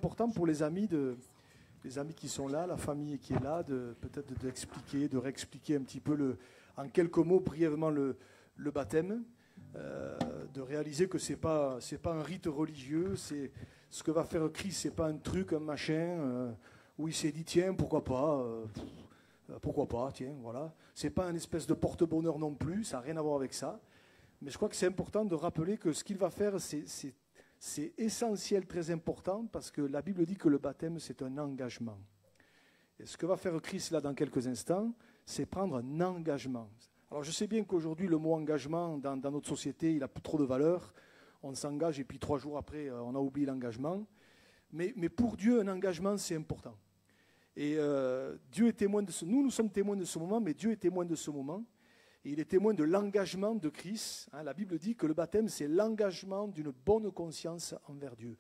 important pour les amis qui sont là, la famille qui est là, peut-être d'expliquer, de réexpliquer un petit peu en quelques mots brièvement le baptême, de réaliser que c'est pas un rite religieux, c'est ce que va faire Christ, c'est pas un truc, un machin où il s'est dit tiens pourquoi pas, tiens voilà, c'est pas une espèce de porte-bonheur non plus, ça n'a rien à voir avec ça, mais je crois que c'est important de rappeler que ce qu'il va faire c'est essentiel, très important, parce que la Bible dit que le baptême, c'est un engagement. Et ce que va faire Christ là dans quelques instants, c'est prendre un engagement. Alors je sais bien qu'aujourd'hui, le mot engagement, dans notre société, il n'a plus trop de valeur. On s'engage et puis 3 jours après, on a oublié l'engagement. Mais pour Dieu, un engagement, c'est important. Et Dieu est témoin de nous sommes témoins de ce moment, mais Dieu est témoin de ce moment. Et il est témoin de l'engagement de Christ. La Bible dit que le baptême, c'est l'engagement d'une bonne conscience envers Dieu.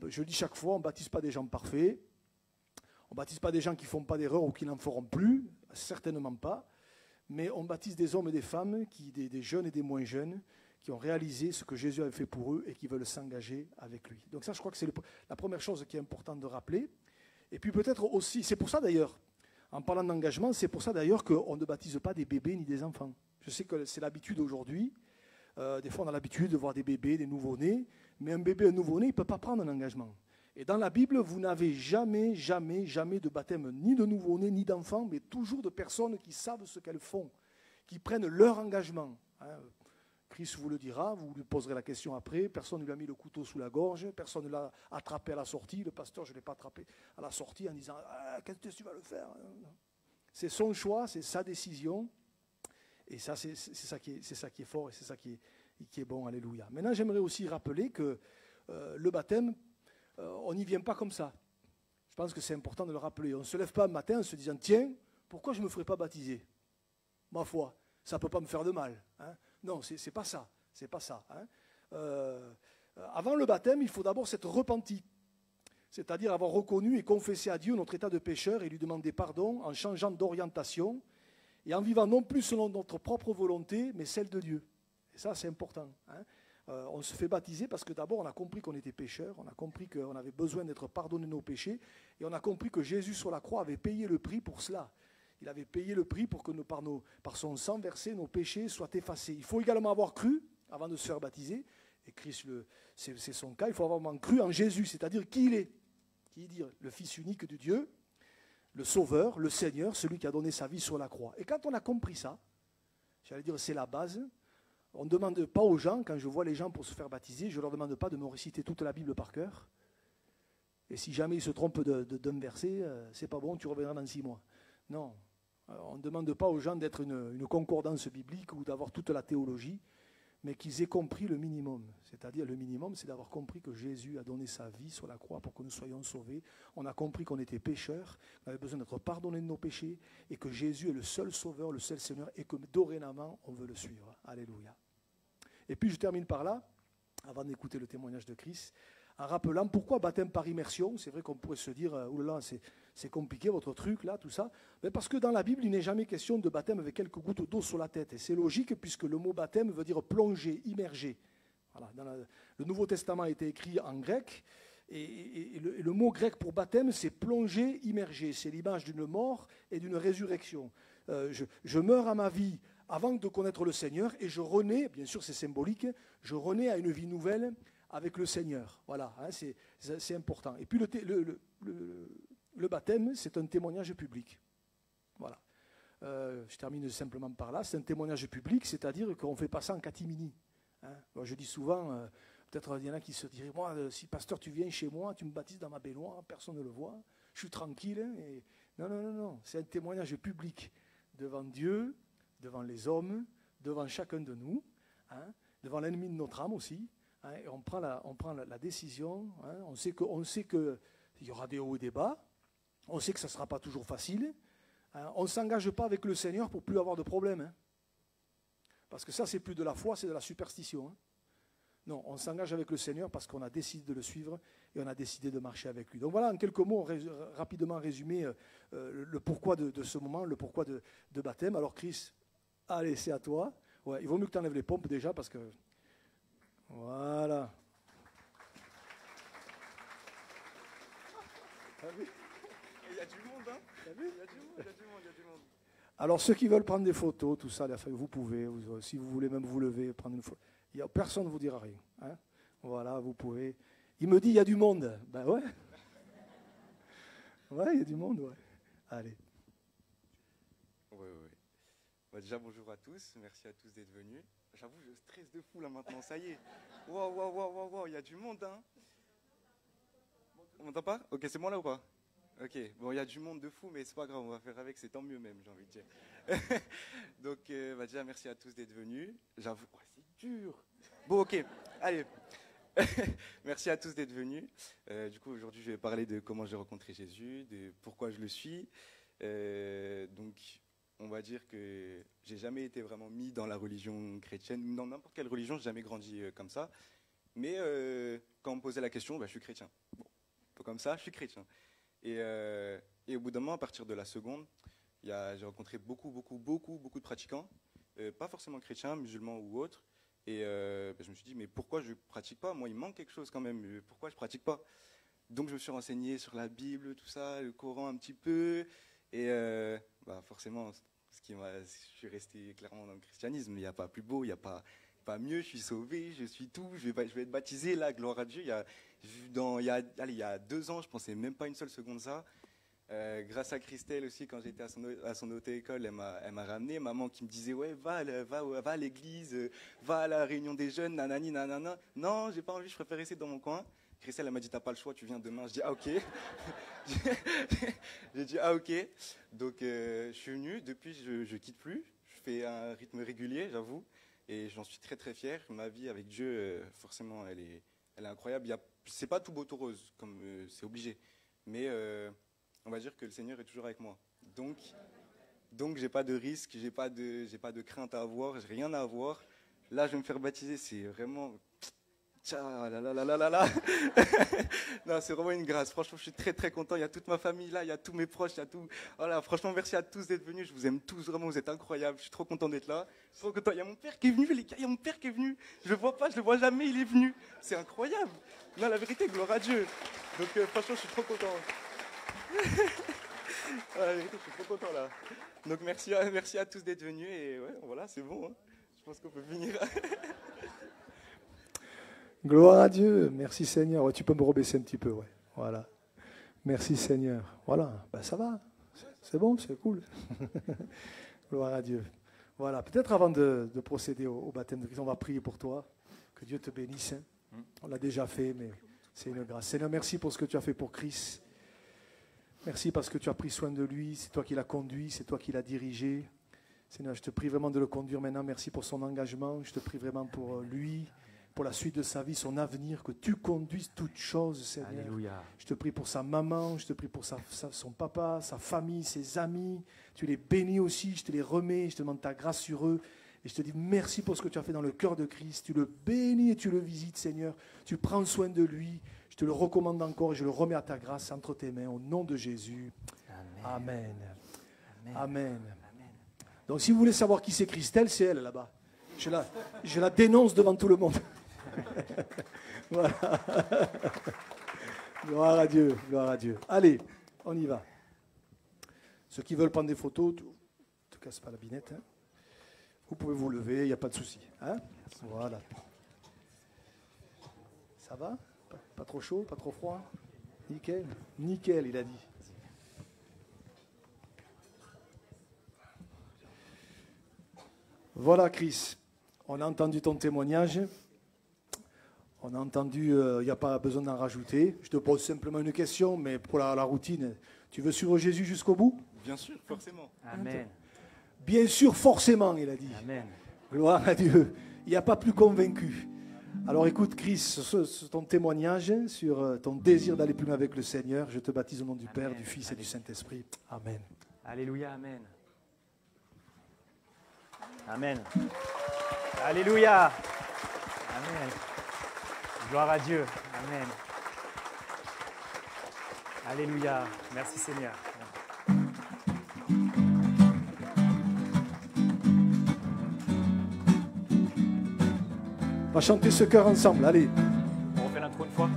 Je le dis chaque fois, on ne baptise pas des gens parfaits. On ne baptise pas des gens qui ne font pas d'erreur ou qui n'en feront plus. Certainement pas. Mais on baptise des hommes et des femmes, des jeunes et des moins jeunes, qui ont réalisé ce que Jésus avait fait pour eux et qui veulent s'engager avec lui. Donc ça, je crois que c'est la première chose qui est importante de rappeler. Et puis peut-être aussi, c'est pour ça d'ailleurs, en parlant d'engagement, c'est pour ça d'ailleurs qu'on ne baptise pas des bébés ni des enfants. Je sais que c'est l'habitude aujourd'hui. Des fois, on a l'habitude de voir des bébés, des nouveau-nés. Mais un bébé, un nouveau-né, il ne peut pas prendre un engagement. Et dans la Bible, vous n'avez jamais de baptême ni de nouveau-né, ni d'enfant, mais toujours de personnes qui savent ce qu'elles font, qui prennent leur engagement. Christ vous le dira, vous lui poserez la question après. Personne ne lui a mis le couteau sous la gorge, personne ne l'a attrapé à la sortie. Le pasteur, je ne l'ai pas attrapé à la sortie en disant « Qu'est-ce que tu vas le faire ?» C'est son choix, c'est sa décision. Et ça, c'est ça qui est fort et c'est ça qui est bon. Alléluia. Maintenant, j'aimerais aussi rappeler que le baptême, on n'y vient pas comme ça. Je pense que c'est important de le rappeler. On ne se lève pas le matin en se disant « Tiens, pourquoi je ne me ferai pas baptiser ? Ma foi, ça ne peut pas me faire de mal. » Non, c'est pas ça. C'est pas ça. Avant le baptême, il faut d'abord s'être repenti. C'est-à-dire avoir reconnu et confessé à Dieu notre état de pécheur et lui demander pardon en changeant d'orientation et en vivant non plus selon notre propre volonté, mais celle de Dieu. Et ça, c'est important. On se fait baptiser parce que d'abord, on a compris qu'on était pécheurs, on a compris qu'on avait besoin d'être pardonné de nos péchés, et on a compris que Jésus sur la croix avait payé le prix pour cela. Il avait payé le prix pour que par son sang versé, nos péchés soient effacés. Il faut également avoir cru avant de se faire baptiser, et Christ, c'est son cas, il faut avoir cru en Jésus, c'est-à-dire qui il est. Qui dit le Fils unique de Dieu, le Sauveur, le Seigneur, celui qui a donné sa vie sur la croix. Et quand on a compris ça, j'allais dire c'est la base, on ne demande pas aux gens, quand je vois les gens pour se faire baptiser, je ne leur demande pas de me réciter toute la Bible par cœur. Et si jamais ils se trompent d'un verset, c'est pas bon, tu reviendras dans 6 mois. Non, on ne demande pas aux gens d'être une concordance biblique ou d'avoir toute la théologie, mais qu'ils aient compris le minimum. C'est-à-dire le minimum, c'est d'avoir compris que Jésus a donné sa vie sur la croix pour que nous soyons sauvés. On a compris qu'on était pécheurs, qu'on avait besoin d'être pardonnés de nos péchés, et que Jésus est le seul Sauveur, le seul Seigneur, et que dorénavant, on veut le suivre. Alléluia. Et puis je termine par là, avant d'écouter le témoignage de Christ, en rappelant pourquoi baptême par immersion. C'est vrai qu'on pourrait se dire, oulala, c'est compliqué votre truc là, tout ça. Mais parce que dans la Bible, il n'est jamais question de baptême avec quelques gouttes d'eau sur la tête. Et c'est logique puisque le mot baptême veut dire plonger, immerger. Voilà, le Nouveau Testament a été écrit en grec. Et le mot grec pour baptême, c'est plonger, immerger. C'est l'image d'une mort et d'une résurrection. Je meurs à ma vie avant de connaître le Seigneur et je renais, bien sûr c'est symbolique, je renais à une vie nouvelle avec le Seigneur. Voilà, c'est important. Et puis le baptême, c'est un témoignage public. Voilà. Je termine simplement par là. C'est un témoignage public, c'est-à-dire qu'on ne fait pas ça en catimini. Je dis souvent, peut-être il y en a qui se diraient, moi, si pasteur, tu viens chez moi, tu me baptises dans ma baignoire, personne ne le voit, je suis tranquille. Et... Non. C'est un témoignage public devant Dieu, devant les hommes, devant chacun de nous, devant l'ennemi de notre âme aussi. Et on prend la décision, on sait qu'il y aura des hauts et des bas, on sait que ça ne sera pas toujours facile, on ne s'engage pas avec le Seigneur pour plus avoir de problèmes. Parce que ça, c'est plus de la foi, c'est de la superstition. Non, on s'engage avec le Seigneur parce qu'on a décidé de le suivre et on a décidé de marcher avec lui. Donc voilà, en quelques mots, rapidement résumé le pourquoi de ce moment, le pourquoi de baptême. Alors Chris, allez, c'est à toi. Ouais, il vaut mieux que tu enlèves les pompes déjà parce que... Voilà. Il y a du monde, hein. T'as vu? Il y a du monde, il y a du monde, il y a du monde. Alors, ceux qui veulent prendre des photos, tout ça, vous pouvez. Si vous voulez même vous lever, prendre une photo. Personne ne vous dira rien. Hein. Voilà, vous pouvez. Il me dit, il y a du monde. Ben ouais. Ouais, il y a du monde, ouais. Allez. Oui. Bah, déjà, bonjour à tous. Merci à tous d'être venus. J'avoue, je stresse de fou là maintenant, ça y est. Waouh, il y a du monde, hein. On m'entend pas? Ok, c'est bon là ou pas? Ok, bon, il y a du monde de fou, mais c'est pas grave, on va faire avec, c'est tant mieux même, j'ai envie de dire. Donc, bah, déjà, merci à tous d'être venus. J'avoue, c'est dur. Bon, ok, allez. Merci à tous d'être venus. Du coup, aujourd'hui, je vais parler de comment j'ai rencontré Jésus, de pourquoi je le suis. Donc, on va dire que j'ai jamais été vraiment mis dans la religion chrétienne, dans n'importe quelle religion, j'ai jamais grandi comme ça. Mais quand on me posait la question, bah, je suis chrétien. Bon, un peu comme ça, je suis chrétien. Et au bout d'un moment, à partir de la seconde, j'ai rencontré beaucoup de pratiquants, pas forcément chrétiens, musulmans ou autres. Et je me suis dit, mais pourquoi je ne pratique pas? Moi, il me manque quelque chose quand même. Pourquoi je ne pratique pas? Donc, je me suis renseigné sur la Bible, tout ça, le Coran un petit peu. Et forcément, je suis resté clairement dans le christianisme. Il n'y a pas plus beau, il n'y a pas mieux. Je suis sauvé, je suis tout. Je vais être baptisé, là, gloire à Dieu. Il y a 2 ans, je ne pensais même pas une seule seconde ça. Grâce à Christelle aussi, quand j'étais à son auto-école, elle m'a ramené. Maman qui me disait, ouais, va à l'église, va à la réunion des jeunes, nanani, nanana. Non, j'ai pas envie, je préfère rester dans mon coin. Christelle, elle m'a dit, t'as pas le choix, tu viens demain. Je dis, ah ok. J'ai dit, ah ok. Donc, je suis venu, depuis, je quitte plus. Je fais un rythme régulier, j'avoue. Et j'en suis très très fier. Ma vie avec Dieu, forcément, elle est incroyable. C'est pas tout beau tout rose, comme c'est obligé. Mais on va dire que le Seigneur est toujours avec moi. Donc j'ai pas de risque, j'ai pas de crainte à avoir, j'ai rien à avoir. Là, je vais me faire baptiser, c'est vraiment... Non, c'est vraiment une grâce. Franchement, je suis très très content. Il y a toute ma famille là, il y a tous mes proches, il y a tout. Voilà, franchement, merci à tous d'être venus. Je vous aime tous, vraiment, vous êtes incroyables. Je suis trop content d'être là. Je suis trop content. Il y a mon père qui est venu, les gars. Il y a mon père qui est venu. Je le vois pas, je le vois jamais. Il est venu. C'est incroyable. Non, la vérité, gloire à Dieu. Donc franchement, je suis trop content. La vérité, je suis trop content là. Donc merci à tous d'être venus et ouais, voilà, c'est bon. Hein. Je pense qu'on peut finir. Gloire à Dieu, merci Seigneur. Ouais, tu peux me rebaisser un petit peu, ouais. Voilà. Merci Seigneur. Voilà, ben, ça va. C'est bon, c'est cool. Gloire à Dieu. Voilà, peut-être avant de procéder au baptême de Christ, on va prier pour toi. Que Dieu te bénisse. Hein. On l'a déjà fait, mais c'est une grâce. Seigneur, merci pour ce que tu as fait pour Christ. Merci parce que tu as pris soin de lui. C'est toi qui l'as conduit, c'est toi qui l'as dirigé. Seigneur, je te prie vraiment de le conduire maintenant. Merci pour son engagement. Je te prie vraiment pour lui, pour la suite de sa vie, son avenir, que tu conduises toutes choses, Seigneur. Alléluia. Je te prie pour sa maman, je te prie pour son papa, sa famille, ses amis. Tu les bénis aussi, je te les remets, je te demande ta grâce sur eux. Et je te dis merci pour ce que tu as fait dans le cœur de Christ. Tu le bénis et tu le visites, Seigneur. Tu prends soin de lui. Je te le recommande encore et je le remets à ta grâce entre tes mains. Au nom de Jésus. Amen. Amen. Amen. Donc si vous voulez savoir qui c'est Christelle, c'est elle là-bas. Je la dénonce devant tout le monde. Voilà. Gloire à Dieu, gloire à Dieu. Allez, on y va. Ceux qui veulent prendre des photos, ne te casse pas la binette. Hein. Vous pouvez vous lever, il n'y a pas de souci. Hein. Voilà. Ça va? Pas trop chaud, pas trop froid? Nickel. Nickel, il a dit. Voilà, Chris. On a entendu ton témoignage. On a entendu, il n'y a pas besoin d'en rajouter. Je te pose simplement une question, mais pour la routine, tu veux suivre Jésus jusqu'au bout? Bien sûr, forcément. Amen. Bien sûr, forcément, il a dit. Amen. Gloire à Dieu. Il n'y a pas plus convaincu. Alors écoute, Chris, sur ton témoignage, sur ton désir d'aller plus loin avec le Seigneur, je te baptise au nom du Père, Amen. du Fils et du Saint-Esprit. Amen. Alléluia, amen. Amen. Alléluia. Amen. Gloire à Dieu. Amen. Alléluia. Merci Seigneur. On va chanter ce chœur ensemble, allez. On refait l'intro une fois.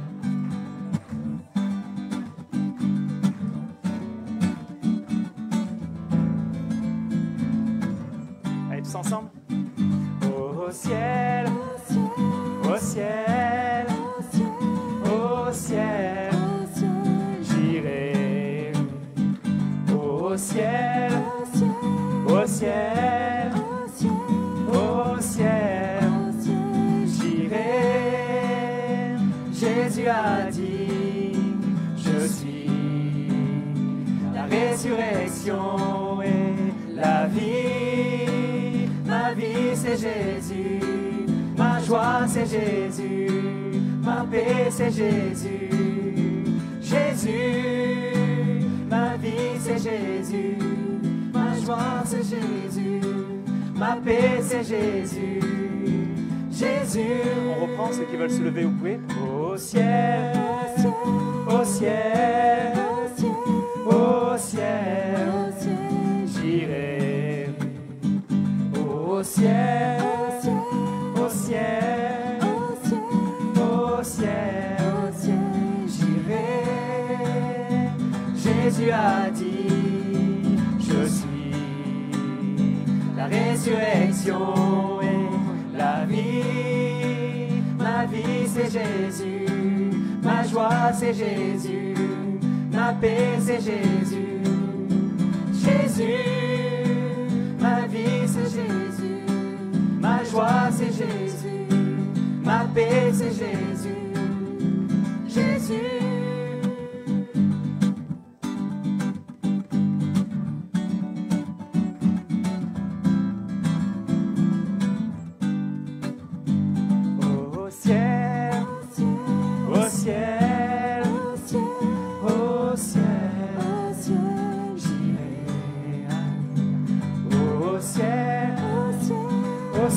ciel, au ciel, au ciel, j'irai. Au ciel, au ciel, au ciel, j'irai. Jésus a dit, je suis la résurrection et la vie. Ma vie c'est Jésus, ma joie c'est Jésus, ma paix c'est Jésus. Jésus, ma vie c'est Jésus, ma joie c'est Jésus, ma paix c'est Jésus. Jésus. On reprend ceux qui veulent se lever, vous pouvez. Au ciel, au ciel, au ciel, j'irai. Au ciel, au ciel, au ciel, j'irai. Jésus a dit, je suis la résurrection et la vie. Ma vie c'est Jésus, ma joie c'est Jésus, ma paix c'est Jésus. Jésus, ma vie c'est Jésus, ma joie c'est Jésus, ma paix c'est Jésus. Jésus. Au ciel, au ciel, au ciel, j'irai. Au ciel, au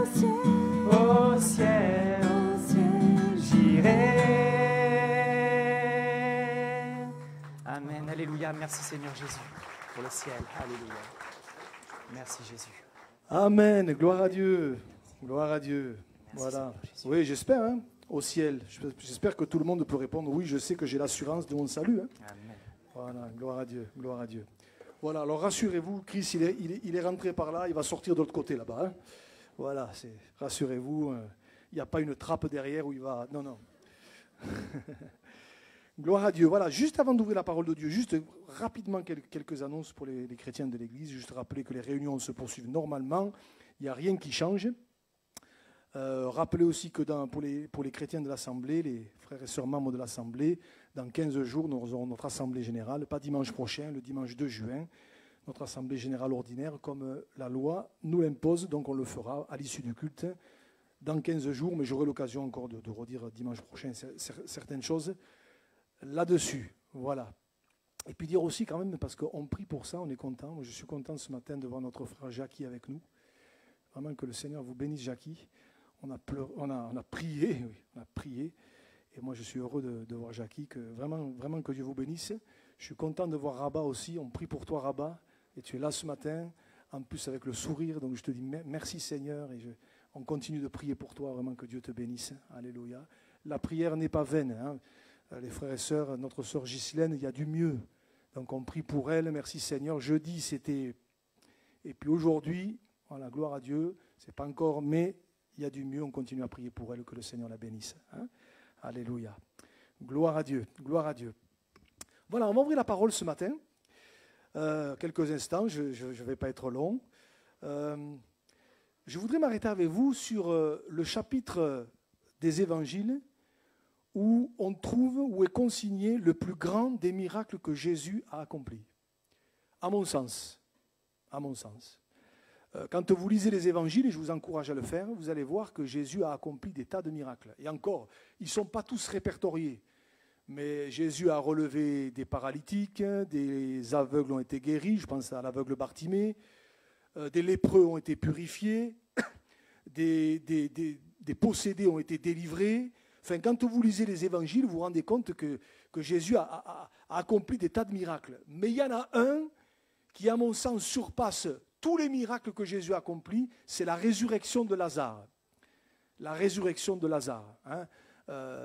ciel, au ciel, j'irai. Amen. Alléluia. Merci Seigneur Jésus pour le ciel. Alléluia. Merci Jésus. Amen, gloire à Dieu. Gloire à Dieu. Merci, Voilà. Seigneur Jésus. Oui, j'espère, hein, au ciel. J'espère que tout le monde peut répondre oui, je sais que j'ai l'assurance de mon salut. Hein. Amen. Voilà, gloire à Dieu, gloire à Dieu. Voilà, alors rassurez-vous, Christ, il est rentré par là, il va sortir de l'autre côté là-bas. Hein. Voilà, rassurez-vous, il n'y a pas une trappe derrière où il va... Non, non. Gloire à Dieu. Voilà, juste avant d'ouvrir la parole de Dieu, juste rapidement quelques annonces pour les chrétiens de l'Église. Juste rappeler que les réunions se poursuivent normalement, il n'y a rien qui change. Rappelez aussi que pour les chrétiens de l'Assemblée, les frères et sœurs membres de l'Assemblée, dans 15 jours, nous aurons notre Assemblée générale, pas dimanche prochain, le dimanche 2 juin, notre Assemblée générale ordinaire, comme la loi nous l'impose, donc on le fera à l'issue du culte, dans 15 jours, mais j'aurai l'occasion encore de redire dimanche prochain certaines choses là-dessus. Voilà. Et puis dire aussi quand même, parce qu'on prie pour ça, on est content. Moi, je suis content ce matin de voir notre frère Jackie avec nous. Vraiment que le Seigneur vous bénisse, Jackie. On a prié, oui, on a prié. Et moi, je suis heureux de voir Jackie. Que vraiment que Dieu vous bénisse. Je suis content de voir Rabat aussi. On prie pour toi, Rabat. Et tu es là ce matin, en plus avec le sourire. Donc je te dis merci Seigneur. Et on continue de prier pour toi. Vraiment que Dieu te bénisse. Alléluia. La prière n'est pas vaine. Hein. Les frères et sœurs, notre sœur Ghislaine, il y a du mieux. Donc on prie pour elle. Merci Seigneur. Jeudi, c'était... Et puis aujourd'hui, voilà, gloire à Dieu. C'est pas encore, mais... il y a du mieux, on continue à prier pour elle, que le Seigneur la bénisse. Hein. Alléluia. Gloire à Dieu, gloire à Dieu. Voilà, on va ouvrir la parole ce matin. Quelques instants, je ne vais pas être long. Je voudrais m'arrêter avec vous sur le chapitre des évangiles où on trouve, où est consigné le plus grand des miracles que Jésus a accomplis. À mon sens. À mon sens. Quand vous lisez les évangiles, et je vous encourage à le faire, vous allez voir que Jésus a accompli des tas de miracles. Et encore, ils ne sont pas tous répertoriés. Mais Jésus a relevé des paralytiques, des aveugles ont été guéris, je pense à l'aveugle Bartimée, des lépreux ont été purifiés, des possédés ont été délivrés. Enfin, quand vous lisez les évangiles, vous vous rendez compte que Jésus a accompli des tas de miracles. Mais il y en a un qui, à mon sens, surpasse tous les miracles que Jésus a accomplis, c'est la résurrection de Lazare. La résurrection de Lazare. Hein.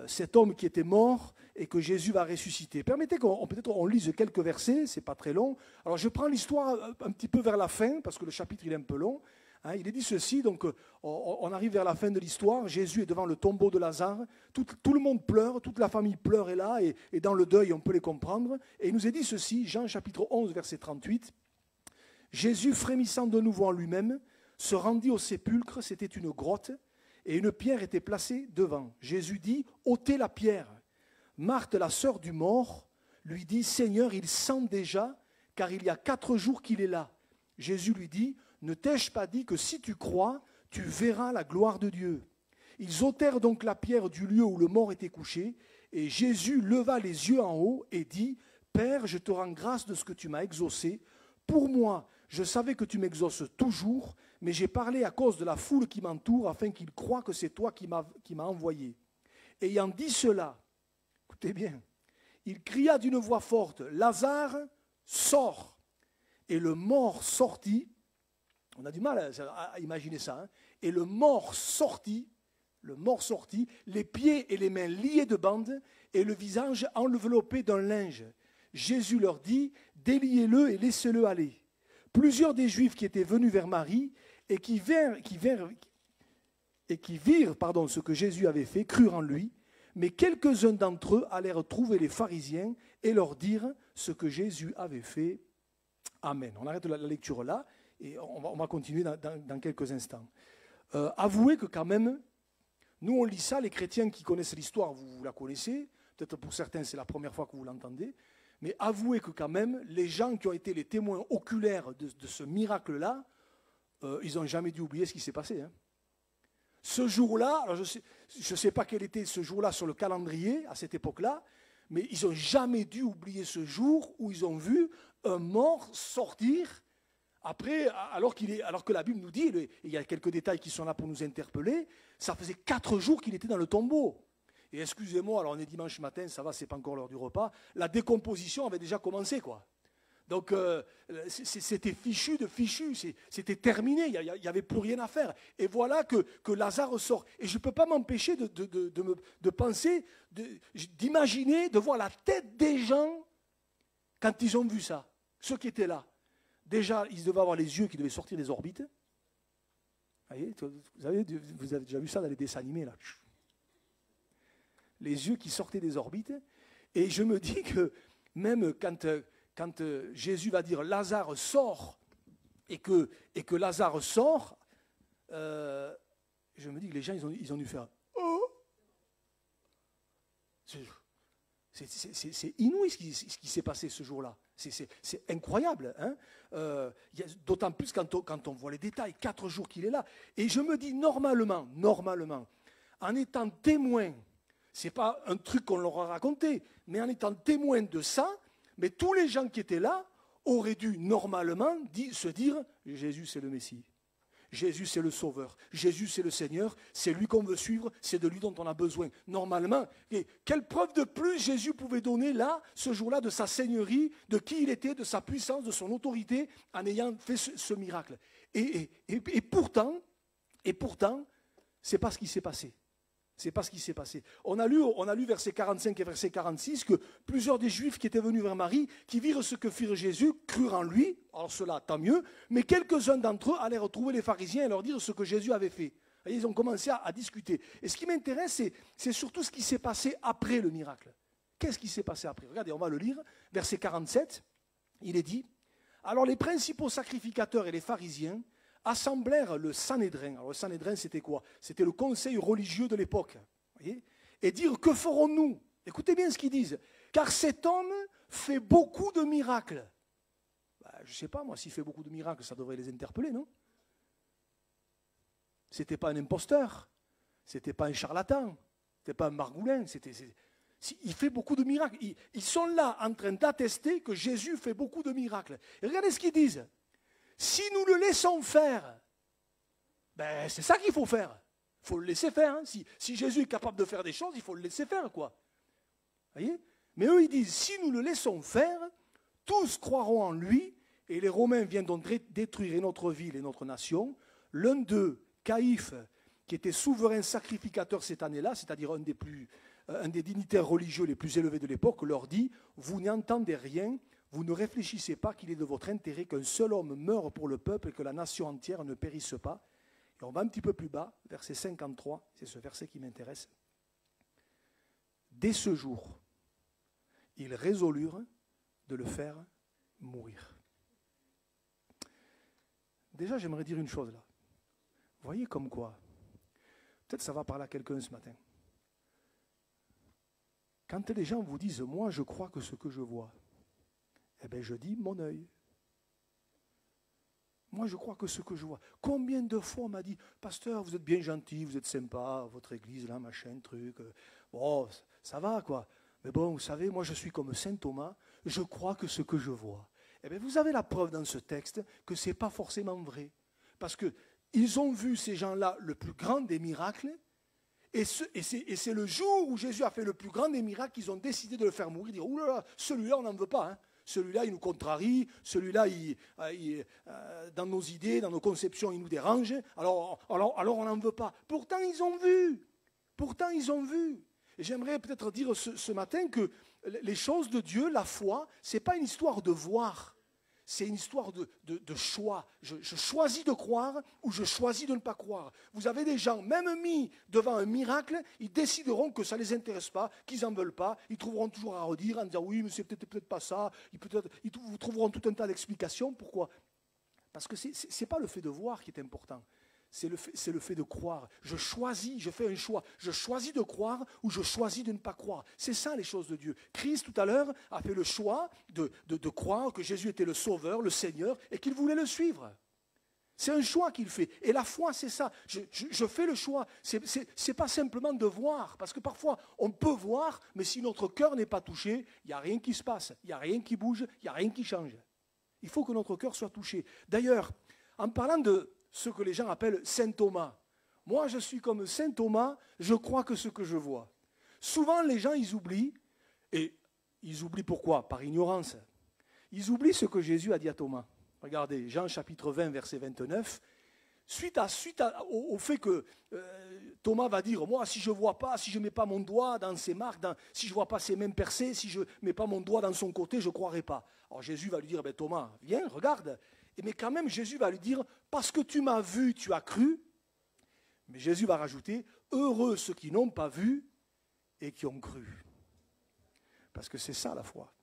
Cet homme qui était mort et que Jésus va ressusciter. Permettez qu'on lise quelques versets, c'est pas très long. Alors je prends l'histoire un petit peu vers la fin, parce que le chapitre il est un peu long. Hein, il est dit ceci, donc on arrive vers la fin de l'histoire, Jésus est devant le tombeau de Lazare, tout le monde pleure, toute la famille pleure est là, et dans le deuil on peut les comprendre. Et il nous est dit ceci, Jean chapitre 11, verset 38, « Jésus, frémissant de nouveau en lui-même, se rendit au sépulcre, c'était une grotte, et une pierre était placée devant. Jésus dit, « ôtez la pierre ». Marthe, la sœur du mort, lui dit, « Seigneur, il sent déjà, car il y a 4 jours qu'il est là. » Jésus lui dit, « Ne t'ai-je pas dit que si tu crois, tu verras la gloire de Dieu ?» Ils ôtèrent donc la pierre du lieu où le mort était couché, et Jésus leva les yeux en haut et dit, « Père, je te rends grâce de ce que tu m'as exaucé. Pour moi, je savais que tu m'exauces toujours, mais j'ai parlé à cause de la foule qui m'entoure, afin qu'ils croient que c'est toi qui m'as envoyé. » Ayant dit cela, écoutez bien, il cria d'une voix forte, « Lazare, sors !» Et le mort sortit. On a du mal à imaginer ça. Hein. Et le mort sortit, les pieds et les mains liés de bandes et le visage enveloppé d'un linge. Jésus leur dit, déliez-le et laissez-le aller. Plusieurs des Juifs qui étaient venus vers Marie et qui virent ce que Jésus avait fait, crurent en lui, mais quelques-uns d'entre eux allèrent trouver les pharisiens et leur dire ce que Jésus avait fait. Amen. On arrête la lecture là. Et on va continuer dans quelques instants. Avouez que quand même, nous on lit ça, les chrétiens qui connaissent l'histoire, vous la connaissez, peut-être pour certains c'est la première fois que vous l'entendez, mais avouez que quand même, les gens qui ont été les témoins oculaires de ce miracle-là, ils n'ont jamais dû oublier ce qui s'est passé. Hein. Ce jour-là, alors je ne sais pas quel était ce jour-là sur le calendrier, à cette époque-là, mais ils n'ont jamais dû oublier ce jour où ils ont vu un mort sortir. Après, alors que la Bible nous dit, et il y a quelques détails qui sont là pour nous interpeller, ça faisait 4 jours qu'il était dans le tombeau. Et excusez-moi, alors on est dimanche matin, ça va, c'est pas encore l'heure du repas, la décomposition avait déjà commencé, quoi. Donc c'était fichu de fichu, c'était terminé, il n'y avait plus rien à faire. Et voilà que Lazare sort. Et je ne peux pas m'empêcher de penser, d'imaginer, de voir la tête des gens quand ils ont vu ça, ceux qui étaient là. Déjà, ils devaient avoir les yeux qui devaient sortir des orbites. Vous avez déjà vu ça dans les dessins animés, là. Les yeux qui sortaient des orbites. Et je me dis que même quand Jésus va dire « Lazare sort » et que Lazare sort, je me dis que les gens, ils ont dû faire « Oh !» C'est inouï ce qui s'est passé ce jour-là. C'est incroyable. Hein, d'autant plus quand on voit les détails, 4 jours qu'il est là. Et je me dis normalement, en étant témoin, ce n'est pas un truc qu'on leur a raconté, mais en étant témoin de ça, mais tous les gens qui étaient là auraient dû normalement se dire « Jésus c'est le Messie ». Jésus, c'est le Sauveur. Jésus, c'est le Seigneur. C'est lui qu'on veut suivre. C'est de lui dont on a besoin. Normalement, et quelle preuve de plus Jésus pouvait donner là, ce jour-là, de sa seigneurie, de qui il était, de sa puissance, de son autorité, en ayant fait ce miracle. Et pourtant, c'est pas ce qui s'est passé. C'est pas ce qui s'est passé. On a lu versets 45 et verset 46 que plusieurs des Juifs qui étaient venus vers Marie, qui virent ce que fit Jésus, crurent en lui. Alors cela, tant mieux. Mais quelques-uns d'entre eux allaient retrouver les pharisiens et leur dire ce que Jésus avait fait. Et ils ont commencé à discuter. Et ce qui m'intéresse, c'est surtout ce qui s'est passé après le miracle. Qu'est-ce qui s'est passé après? Regardez, on va le lire. Verset 47, il est dit, « Alors les principaux sacrificateurs et les pharisiens assemblèrent le Sanhédrin. » Alors le Sanhédrin, c'était quoi? C'était le conseil religieux de l'époque. Voyez, et dire, que ferons-nous? Écoutez bien ce qu'ils disent. Car cet homme fait beaucoup de miracles. Je ne sais pas, moi, s'il fait beaucoup de miracles, ça devrait les interpeller, non? Ce n'était pas un imposteur, ce n'était pas un charlatan, ce n'était pas un margoulin, il fait beaucoup de miracles. Ils sont là en train d'attester que Jésus fait beaucoup de miracles. Et regardez ce qu'ils disent. Si nous le laissons faire, c'est ça qu'il faut faire. Il faut le laisser faire. Hein. Si Jésus est capable de faire des choses, il faut le laisser faire, quoi. Voyez? Mais eux, ils disent, si nous le laissons faire, tous croiront en lui, et les Romains viendront détruire notre ville et notre nation. L'un d'eux, Caïphe, qui était souverain sacrificateur cette année-là, c'est-à-dire un des dignitaires religieux les plus élevés de l'époque, leur dit, vous n'entendez rien, Vous ne réfléchissez pas qu'il est de votre intérêt qu'un seul homme meure pour le peuple et que la nation entière ne périsse pas. Et on va un petit peu plus bas, verset 53, c'est ce verset qui m'intéresse. Dès ce jour, ils résolurent de le faire mourir. Déjà, j'aimerais dire une chose là. Voyez comme quoi, peut-être ça va parler à quelqu'un ce matin. Quand les gens vous disent « moi je crois que ce que je vois », eh bien je dis « mon œil ». Moi je crois que ce que je vois. Combien de fois on m'a dit « pasteur, vous êtes bien gentil, vous êtes sympa, votre église là, machin, truc, bon, ça va quoi. Mais bon, vous savez, moi je suis comme saint Thomas, je crois que ce que je vois ». Eh bien vous avez la preuve dans ce texte que ce n'est pas forcément vrai. Parce qu'ils ont vu ces gens-là le plus grand des miracles. Et c'est le jour où Jésus a fait le plus grand des miracles qu'ils ont décidé de le faire mourir. Dire, oulala, celui-là, on n'en veut pas. Hein. Celui-là, il nous contrarie. Celui-là, dans nos idées, dans nos conceptions, il nous dérange. Alors on n'en veut pas. Pourtant, ils ont vu. Et j'aimerais peut-être dire ce matin que les choses de Dieu, la foi, ce n'est pas une histoire de voir. C'est une histoire de choix. Je choisis de croire ou je choisis de ne pas croire. Vous avez des gens, même mis devant un miracle, ils décideront que ça ne les intéresse pas, qu'ils n'en veulent pas. Ils trouveront toujours à redire en disant oui, mais c'est peut-être pas ça. Vous trouveront tout un tas d'explications. Pourquoi ? Parce que ce n'est pas le fait de voir qui est important. C'est le fait de croire. Je fais un choix. Je choisis de croire ou je choisis de ne pas croire. C'est ça les choses de Dieu. Christ, tout à l'heure, a fait le choix de croire que Jésus était le Sauveur, le Seigneur, et qu'il voulait le suivre. C'est un choix qu'il fait. Et la foi, c'est ça. Je fais le choix. C'est pas simplement de voir. Parce que parfois, on peut voir, mais si notre cœur n'est pas touché, il n'y a rien qui se passe. Il n'y a rien qui bouge. Il n'y a rien qui change. Il faut que notre cœur soit touché. D'ailleurs, en parlant de ce que les gens appellent Saint Thomas. Moi, je suis comme Saint Thomas, je crois que ce que je vois. Souvent, les gens, ils oublient, et ils oublient pourquoi ? Par ignorance. Ils oublient ce que Jésus a dit à Thomas. Regardez, Jean chapitre 20, verset 29. Suite au fait que Thomas va dire, moi, si je ne vois pas, si je ne mets pas mon doigt dans ses marques, si je ne vois pas ses mains percées, si je ne mets pas mon doigt dans son côté, je ne croirai pas. Alors Jésus va lui dire, Thomas, viens, regarde. Mais quand même, Jésus va lui dire, parce que tu m'as vu, tu as cru. Mais Jésus va rajouter, heureux ceux qui n'ont pas vu et qui ont cru. Parce que c'est ça la foi.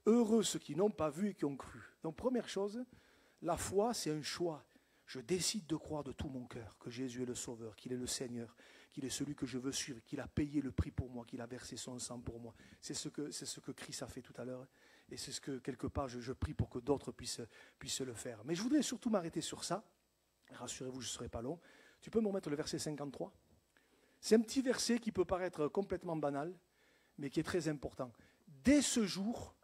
Heureux ceux qui n'ont pas vu et qui ont cru. Donc première chose, la foi c'est un choix. Je décide de croire de tout mon cœur que Jésus est le Sauveur, qu'il est le Seigneur, qu'il est celui que je veux suivre, qu'il a payé le prix pour moi, qu'il a versé son sang pour moi. C'est ce que Christ a fait tout à l'heure. Et c'est ce que, quelque part, je prie pour que d'autres puissent le faire. Mais je voudrais surtout m'arrêter sur ça. Rassurez-vous, je ne serai pas long. Tu peux me remettre le verset 53 ? C'est un petit verset qui peut paraître complètement banal, mais qui est très important. Dès ce jour,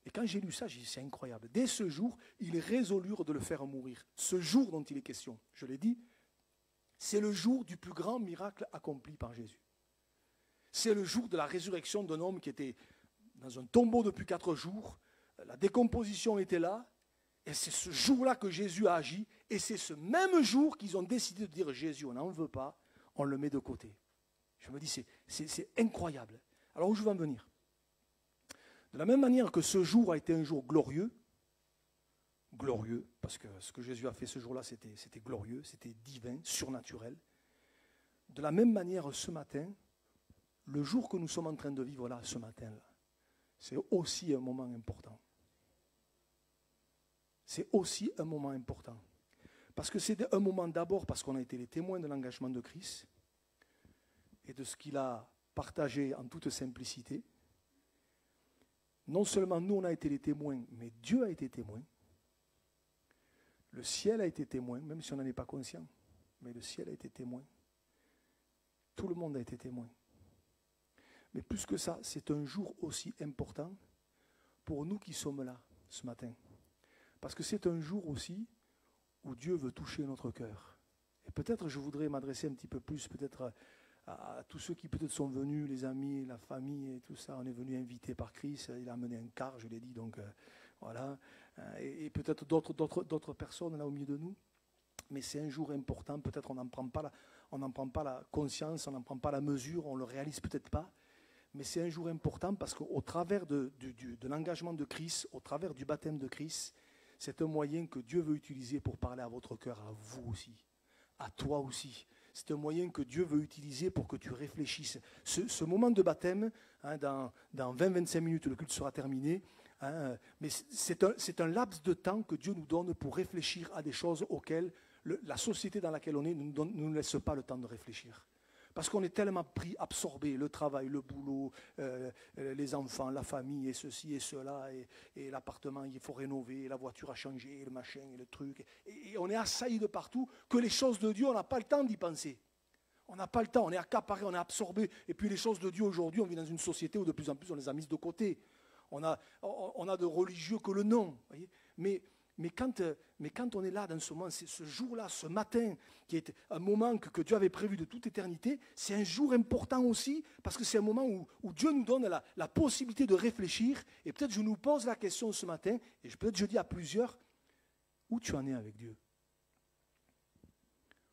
et quand j'ai lu ça, j'ai dit c'est incroyable. Dès ce jour, ils résolurent de le faire mourir. Ce jour dont il est question, je l'ai dit, c'est le jour du plus grand miracle accompli par Jésus. C'est le jour de la résurrection d'un homme qui était dans un tombeau depuis 4 jours, la décomposition était là, et c'est ce jour-là que Jésus a agi, et c'est ce même jour qu'ils ont décidé de dire Jésus, on n'en veut pas, on le met de côté. Je me dis, c'est incroyable. Alors où je veux en venir ? De la même manière que ce jour a été un jour glorieux, parce que ce que Jésus a fait ce jour-là, c'était glorieux, c'était divin, surnaturel. De la même manière, ce matin, le jour que nous sommes en train de vivre là, ce matin-là, c'est aussi un moment important. C'est aussi un moment important. Parce que c'est un moment d'abord parce qu'on a été les témoins de l'engagement de Christ et de ce qu'il a partagé en toute simplicité. Non seulement nous on a été les témoins, mais Dieu a été témoin. Le ciel a été témoin, même si on n'en est pas conscient. Mais le ciel a été témoin. Tout le monde a été témoin. Mais plus que ça, c'est un jour aussi important pour nous qui sommes là ce matin. Parce que c'est un jour aussi où Dieu veut toucher notre cœur. Et peut-être je voudrais m'adresser un petit peu plus peut-être à tous ceux qui peut-être sont venus, les amis, la famille et tout ça. On est venu invité par Christ, il a amené un car, je l'ai dit, donc voilà. Et peut-être d'autres personnes là au milieu de nous. Mais c'est un jour important, peut-être on n'en prend pas la conscience, on n'en prend pas la mesure, on ne le réalise peut-être pas. mais c'est un jour important parce qu'au travers de l'engagement de Christ, au travers du baptême de Christ, c'est un moyen que Dieu veut utiliser pour parler à votre cœur, à vous aussi, à toi aussi. C'est un moyen que Dieu veut utiliser pour que tu réfléchisses. Ce moment de baptême, hein, dans 20-25 minutes, le culte sera terminé, hein, mais c'est un laps de temps que Dieu nous donne pour réfléchir à des choses auxquelles la société dans laquelle on est ne nous laisse pas le temps de réfléchir. Parce qu'on est tellement pris, absorbé, le travail, le boulot, les enfants, la famille, et ceci et cela, et l'appartement, il faut rénover, et la voiture a changé, et le machin, et le truc. Et on est assailli de partout, que les choses de Dieu, on n'a pas le temps d'y penser. On n'a pas le temps, on est accaparé, on est absorbé. Et puis les choses de Dieu aujourd'hui, on vit dans une société où de plus en plus on les a mises de côté. On a de religieux que le nom. Voyez, mais quand on est là dans ce moment, c'est ce jour-là, ce matin, qui est un moment que Dieu avait prévu de toute éternité, c'est un jour important aussi, parce que c'est un moment où Dieu nous donne la possibilité de réfléchir. Et peut-être je nous pose la question ce matin, et peut-être je dis à plusieurs, où tu en es avec Dieu ?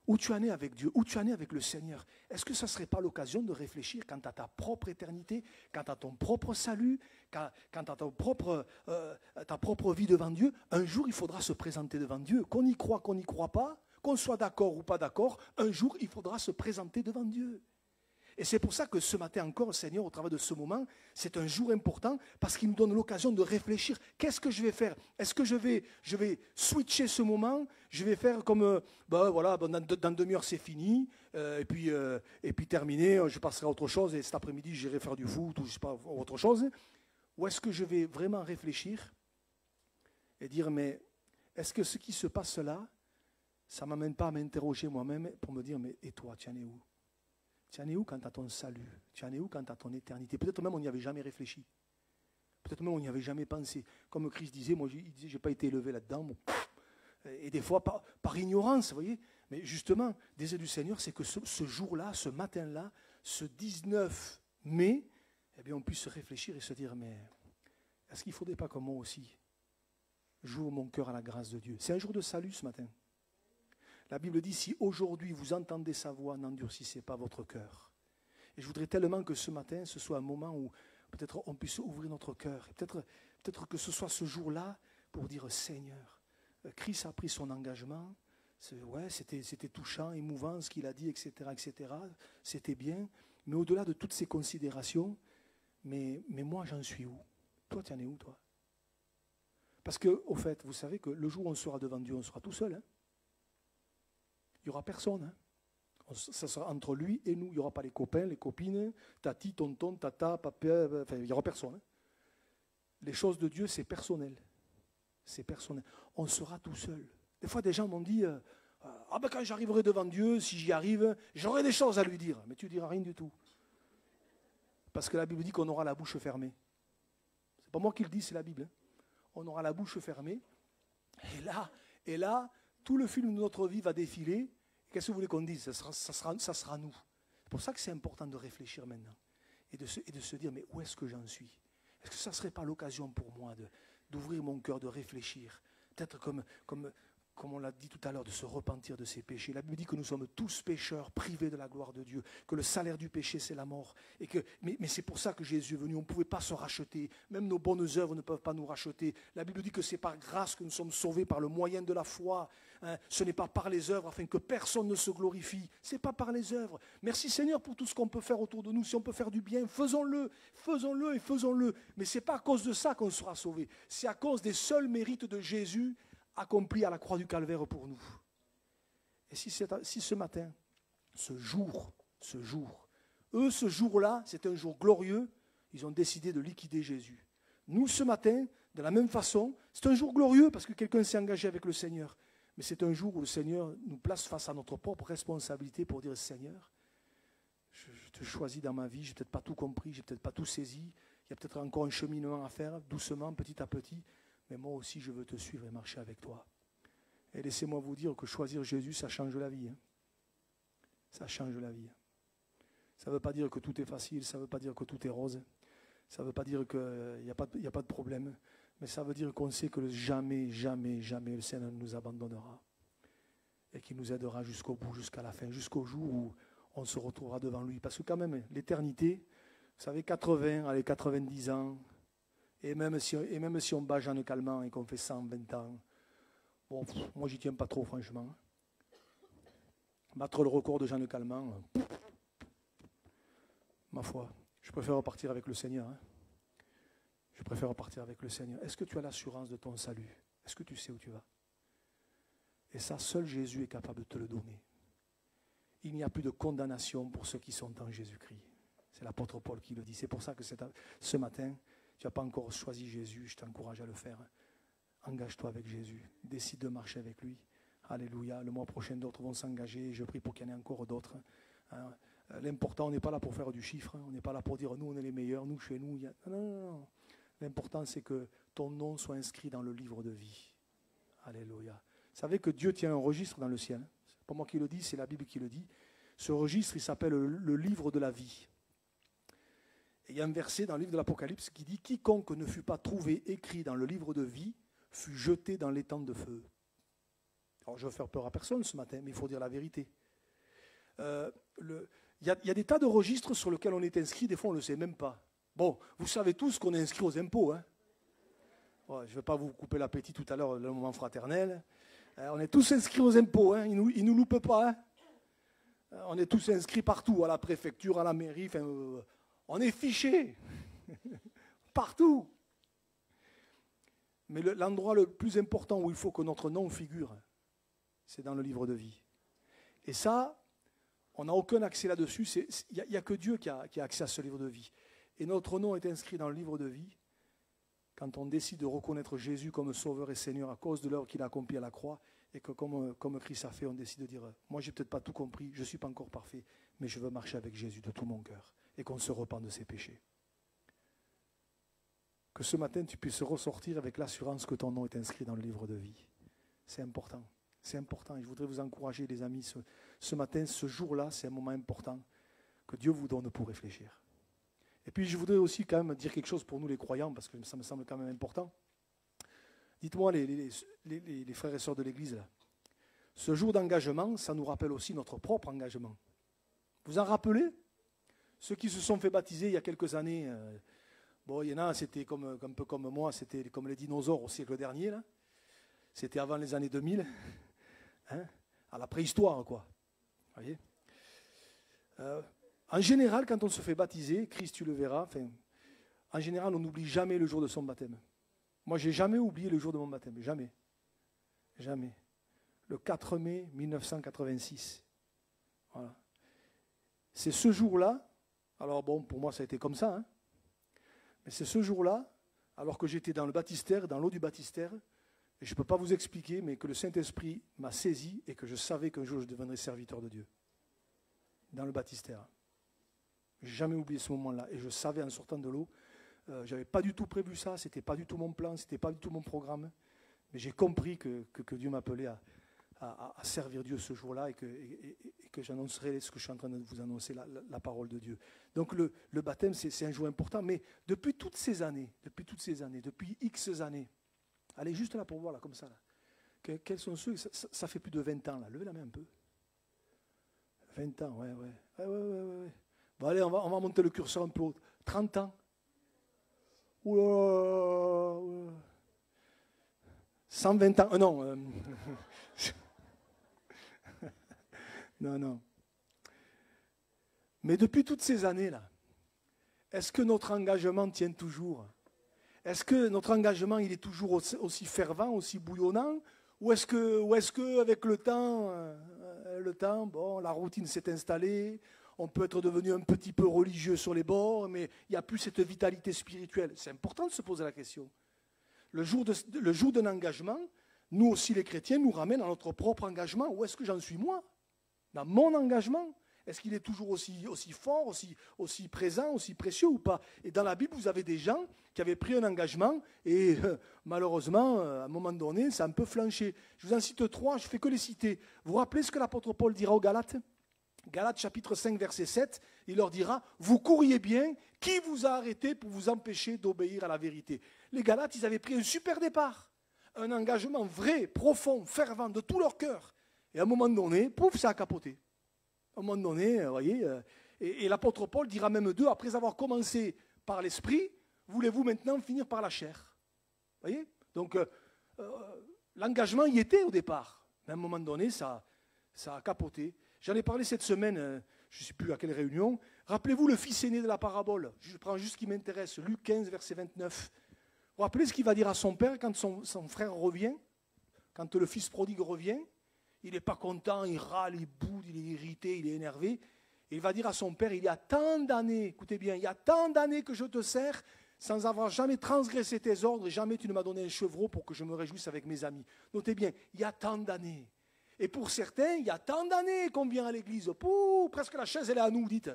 Où tu en es avec Dieu, où tu en es avec le Seigneur. Est-ce que ça ne serait pas l'occasion de réfléchir quant à ta propre éternité, quant à ton propre salut, quant à ta propre vie devant Dieu? Un jour, il faudra se présenter devant Dieu. Qu'on y croit, qu'on n'y croit pas, qu'on soit d'accord ou pas d'accord, un jour, il faudra se présenter devant Dieu. Et c'est pour ça que ce matin encore, le Seigneur, au travers de ce moment, c'est un jour important parce qu'il nous donne l'occasion de réfléchir. Qu'est-ce que je vais faire? Est-ce que je vais switcher ce moment? Je vais faire comme, dans demi-heure c'est fini, et puis terminé, je passerai à autre chose, et cet après-midi j'irai faire du foot ou je sais pas, autre chose. Ou est-ce que je vais vraiment réfléchir et dire, mais est-ce que ce qui se passe là, ça ne m'amène pas à m'interroger moi-même pour me dire, mais et toi, tu en es où? Tu en es où quant à ton salut? Tu en es où quant à ton éternité? Peut-être même on n'y avait jamais réfléchi. Peut-être même on n'y avait jamais pensé. Comme Christ disait, moi il disait, je n'ai pas été élevé là-dedans. Bon, et des fois par ignorance, vous voyez. Mais justement, désir du Seigneur, c'est que ce jour-là, ce matin-là, ce 19 mai, eh bien, on puisse se réfléchir et se dire, mais est-ce qu'il ne faudrait pas que moi aussi, j'ouvre mon cœur à la grâce de Dieu? C'est un jour de salut ce matin. La Bible dit, si aujourd'hui vous entendez sa voix, n'endurcissez pas votre cœur. Et je voudrais tellement que ce matin, ce soit un moment où peut-être on puisse ouvrir notre cœur. Peut-être que ce soit ce jour-là pour dire, Seigneur, Christ a pris son engagement. C'était touchant, émouvant ce qu'il a dit, etc., etc. C'était bien. Mais au-delà de toutes ces considérations, mais moi j'en suis où? Toi, tu en es où, toi? Parce que, au fait, vous savez que le jour où on sera devant Dieu, on sera tout seul, hein? Il n'y aura personne. Hein. Ça sera entre lui et nous. Il n'y aura pas les copains, les copines, tati, tonton, tata, papa. Enfin, il n'y aura personne. Hein. Les choses de Dieu, c'est personnel. C'est personnel. On sera tout seul. Des fois, des gens m'ont dit, quand j'arriverai devant Dieu, si j'y arrive, j'aurai des choses à lui dire. Mais tu ne diras rien du tout. Parce que la Bible dit qu'on aura la bouche fermée. Ce n'est pas moi qui le dis, c'est la Bible. Hein. On aura la bouche fermée. Et là, tout le film de notre vie va défiler. Qu'est-ce que vous voulez qu'on dise? Ça sera nous. C'est pour ça que c'est important de réfléchir maintenant. Et de se dire, mais où est-ce que j'en suis? Est-ce que ça ne serait pas l'occasion pour moi d'ouvrir mon cœur, de réfléchir? Peut-être comme on l'a dit tout à l'heure, de se repentir de ses péchés. La Bible dit que nous sommes tous pécheurs, privés de la gloire de Dieu, que le salaire du péché, c'est la mort. Mais c'est pour ça que Jésus est venu. On ne pouvait pas se racheter. Même nos bonnes œuvres ne peuvent pas nous racheter. La Bible dit que c'est par grâce que nous sommes sauvés, par le moyen de la foi. Hein, ce n'est pas par les œuvres, afin que personne ne se glorifie. Ce n'est pas par les œuvres. Merci Seigneur pour tout ce qu'on peut faire autour de nous. Si on peut faire du bien, faisons-le. Faisons-le et faisons-le. Mais ce n'est pas à cause de ça qu'on sera sauvés. C'est à cause des seuls mérites de Jésus accompli à la croix du Calvaire pour nous. Et si ce matin, ce jour-là, c'est un jour glorieux, ils ont décidé de liquider Jésus. Nous, ce matin, de la même façon, c'est un jour glorieux parce que quelqu'un s'est engagé avec le Seigneur. Mais c'est un jour où le Seigneur nous place face à notre propre responsabilité pour dire, Seigneur, je te choisis dans ma vie, je n'ai peut-être pas tout compris, je n'ai peut-être pas tout saisi, il y a peut-être encore un cheminement à faire, doucement, petit à petit. Mais moi aussi, je veux te suivre et marcher avec toi. Et laissez-moi vous dire que choisir Jésus, ça change la vie. Hein. Ça change la vie. Ça ne veut pas dire que tout est facile, ça ne veut pas dire que tout est rose. Ça ne veut pas dire qu'il n'y a pas de problème. Mais ça veut dire qu'on sait que jamais, jamais, jamais le Seigneur ne nous abandonnera. Et qu'il nous aidera jusqu'au bout, jusqu'à la fin, jusqu'au jour où on se retrouvera devant lui. Parce que quand même, l'éternité, Vous savez, 80, allez, 90 ans, et même si on bat Jeanne Calment et qu'on fait 120 ans, bon, moi j'y tiens pas trop franchement. Battre le record de Jeanne Calment, ma foi, je préfère repartir avec le Seigneur. Hein. Je préfère repartir avec le Seigneur. Est-ce que tu as l'assurance de ton salut? Est-ce que tu sais où tu vas? Et ça, seul Jésus est capable de te le donner. Il n'y a plus de condamnation pour ceux qui sont en Jésus-Christ. C'est l'apôtre Paul qui le dit. C'est pour ça que ce matin, tu n'as pas encore choisi Jésus, je t'encourage à le faire. Engage-toi avec Jésus. Décide de marcher avec lui. Alléluia. Le mois prochain, d'autres vont s'engager. Je prie pour qu'il y en ait encore d'autres. L'important, on n'est pas là pour faire du chiffre. On n'est pas là pour dire nous, on est les meilleurs, nous, chez nous. Non. L'important, c'est que ton nom soit inscrit dans le livre de vie. Alléluia. Vous savez que Dieu tient un registre dans le ciel. Ce n'est pas moi qui le dis, c'est la Bible qui le dit. Ce registre, il s'appelle le livre de la vie. Et il y a un verset dans le livre de l'Apocalypse qui dit « Quiconque ne fut pas trouvé écrit dans le livre de vie fut jeté dans l'étang de feu. » Alors je ne veux faire peur à personne ce matin, mais il faut dire la vérité. Il y a des tas de registres sur lesquels on est inscrit, des fois on ne le sait même pas. Bon, vous savez tous qu'on est inscrit aux impôts. Hein. Ouais, je ne vais pas vous couper l'appétit tout à l'heure, le moment fraternel. On est tous inscrits aux impôts, hein. Ils ne nous loupent pas. Hein. On est tous inscrits partout, à la préfecture, à la mairie, on est fichés partout. Mais l'endroit le plus important où il faut que notre nom figure, c'est dans le livre de vie. Et ça, on n'a aucun accès là-dessus. Il n'y a que Dieu qui a accès à ce livre de vie. Et notre nom est inscrit dans le livre de vie quand on décide de reconnaître Jésus comme Sauveur et Seigneur à cause de l'œuvre qu'il a accomplie à la croix, et que comme Christ a fait, on décide de dire « Moi, je n'ai peut-être pas tout compris, je ne suis pas encore parfait, mais je veux marcher avec Jésus de tout mon cœur. » Et qu'on se repente de ses péchés. Que ce matin, tu puisses ressortir avec l'assurance que ton nom est inscrit dans le livre de vie. C'est important. C'est important. Et je voudrais vous encourager, les amis, ce matin, ce jour-là, c'est un moment important que Dieu vous donne pour réfléchir. Et puis, je voudrais aussi quand même dire quelque chose pour nous, les croyants, parce que ça me semble quand même important. Dites-moi, les frères et sœurs de l'Église, là, ce jour d'engagement, ça nous rappelle aussi notre propre engagement. Vous en rappelez ? Ceux qui se sont fait baptiser il y a quelques années, il y en a, c'était un peu comme moi, c'était comme les dinosaures au siècle dernier. Là. C'était avant les années 2000, hein, à la préhistoire, quoi. Voyez. En général, quand on se fait baptiser, Christ, tu le verras, en général, on n'oublie jamais le jour de son baptême. Moi, je n'ai jamais oublié le jour de mon baptême, jamais. Jamais. Le 4 mai 1986. Voilà. C'est ce jour-là. Alors bon, pour moi, ça a été comme ça. Hein. Mais c'est ce jour-là, alors que j'étais dans le baptistère, dans l'eau du baptistère, et je ne peux pas vous expliquer, mais que le Saint-Esprit m'a saisi et que je savais qu'un jour je deviendrais serviteur de Dieu. Dans le baptistère. Je n'ai jamais oublié ce moment-là. Et je savais en sortant de l'eau, je n'avais pas du tout prévu ça, ce n'était pas du tout mon plan, ce n'était pas du tout mon programme. Mais j'ai compris que Dieu m'appelait à servir Dieu ce jour-là et que j'annoncerai ce que je suis en train de vous annoncer, la parole de Dieu. Donc le baptême, c'est un jour important, mais depuis toutes ces années, depuis X années, allez juste là pour voir, là, comme ça, là. Quels sont ceux, ça fait plus de 20 ans, là, levez la main un peu. 20 ans, ouais. Bon allez, on va monter le curseur un peu haut. 30 ans. Oula, 120 ans, non. Non. Mais depuis toutes ces années-là, est-ce que notre engagement tient toujours? Est-ce que notre engagement il est toujours aussi fervent, aussi bouillonnant? Ou est-ce que avec le temps, bon, la routine s'est installée, on peut être devenu un petit peu religieux sur les bords, mais il n'y a plus cette vitalité spirituelle. C'est important de se poser la question. Le jour d'un engagement, nous aussi les chrétiens, nous ramène à notre propre engagement. Où est-ce que j'en suis moi? Dans mon engagement, est-ce qu'il est toujours aussi fort, aussi présent, aussi précieux ou pas? Et dans la Bible, vous avez des gens qui avaient pris un engagement et malheureusement, à un moment donné, ça a un peu flanché. Je vous en cite 3, je ne fais que les citer. Vous vous rappelez ce que l'apôtre Paul dira aux Galates? Galates chapitre 5, verset 7, il leur dira « Vous courriez bien, qui vous a arrêté pour vous empêcher d'obéir à la vérité ?» Les Galates, ils avaient pris un super départ, un engagement vrai, profond, fervent, de tout leur cœur. Et à un moment donné, pouf, ça a capoté. À un moment donné, vous voyez, Et l'apôtre Paul dira même d'eux, après avoir commencé par l'esprit, voulez-vous maintenant finir par la chair? Vous voyez? Donc, l'engagement y était au départ. Mais à un moment donné, ça a capoté. J'en ai parlé cette semaine, je ne sais plus à quelle réunion. Rappelez-vous le fils aîné de la parabole. Je prends juste ce qui m'intéresse. Luc 15, verset 29. Vous vous rappelez ce qu'il va dire à son père quand son frère revient? Quand le fils prodigue revient, il n'est pas content, il râle, il boude, il est irrité, il est énervé. Et il va dire à son père, il y a tant d'années, écoutez bien, il y a tant d'années que je te sers sans avoir jamais transgressé tes ordres et jamais tu ne m'as donné un chevreau pour que je me réjouisse avec mes amis. Notez bien, il y a tant d'années. Et pour certains, il y a tant d'années qu'on vient à l'église. Pouh, presque la chaise, elle est à nous, dites.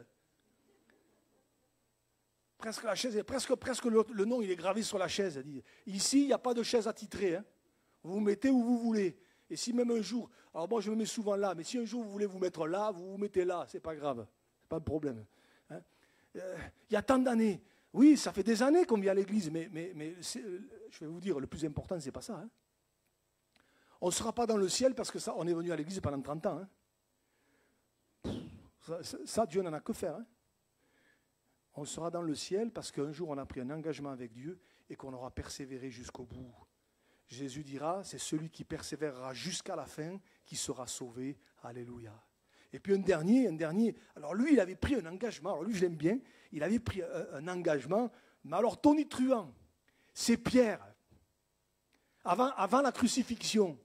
Presque la chaise, presque le nom, il est gravé sur la chaise. Ici, il n'y a pas de chaise attitrée. Hein. Vous vous mettez où vous voulez. Et si même un jour, alors moi je me mets souvent là, mais si un jour vous voulez vous mettre là, vous vous mettez là, c'est pas grave. C'est pas de problème. Hein. Il y a tant d'années. Oui, ça fait des années qu'on vient à l'église, mais je vais vous dire, le plus important, c'est pas ça. Hein. On ne sera pas dans le ciel parce que ça, on est venu à l'église pendant 30 ans. Hein. Ça, Dieu n'en a que faire. Hein. On sera dans le ciel parce qu'un jour, on a pris un engagement avec Dieu et qu'on aura persévéré jusqu'au bout. Jésus dira, c'est celui qui persévérera jusqu'à la fin qui sera sauvé. Alléluia. Et puis un dernier. Alors lui, il avait pris un engagement. Alors lui, je l'aime bien. Il avait pris un engagement, mais alors tonitruant. C'est Pierre. Avant la crucifixion.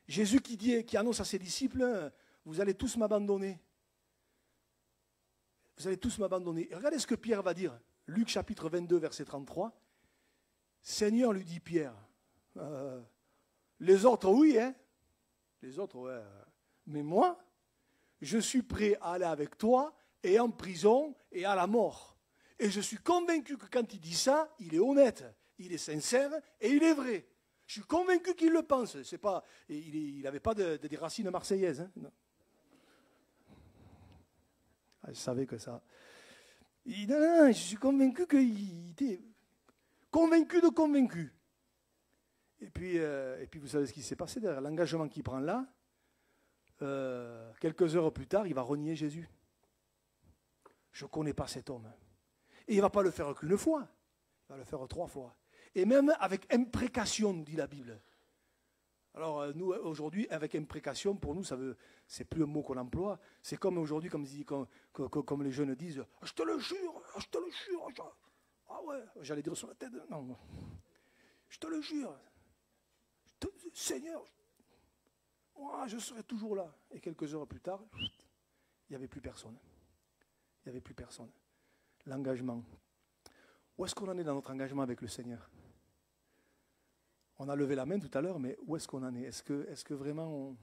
Jésus qui annonce à ses disciples, vous allez tous m'abandonner. Vous allez tous m'abandonner. Et regardez ce que Pierre va dire. Luc chapitre 22, verset 33. Seigneur, lui dit Pierre, les autres, oui, hein. Les autres, ouais. Mais moi, je suis prêt à aller avec toi et en prison et à la mort. Et je suis convaincu que quand il dit ça, il est honnête, il est sincère et il est vrai. Je suis convaincu qu'il le pense. C'est pas, il n'avait pas des racines marseillaises. Hein. Non. Ah, je savais que ça. Non, je suis convaincu qu'il était convaincu de convaincu. Et puis vous savez ce qui s'est passé derrière l'engagement qu'il prend là. Quelques heures plus tard, il va renier Jésus. Je ne connais pas cet homme. Et il ne va pas le faire qu'une fois. Il va le faire 3 fois. Et même avec imprécation, nous dit la Bible. Alors nous, aujourd'hui, avec imprécation, pour nous, c'est plus un mot qu'on emploie. C'est comme aujourd'hui, comme les jeunes disent, je te le jure, je te le jure. Ah ouais, j'allais dire sur la tête. Non, je te le jure. Seigneur, moi, je serai toujours là. Et quelques heures plus tard, il n'y avait plus personne. Il n'y avait plus personne. L'engagement. Où est-ce qu'on en est dans notre engagement avec le Seigneur? On a levé la main tout à l'heure, mais où est-ce qu'on en est? Est-ce que vraiment,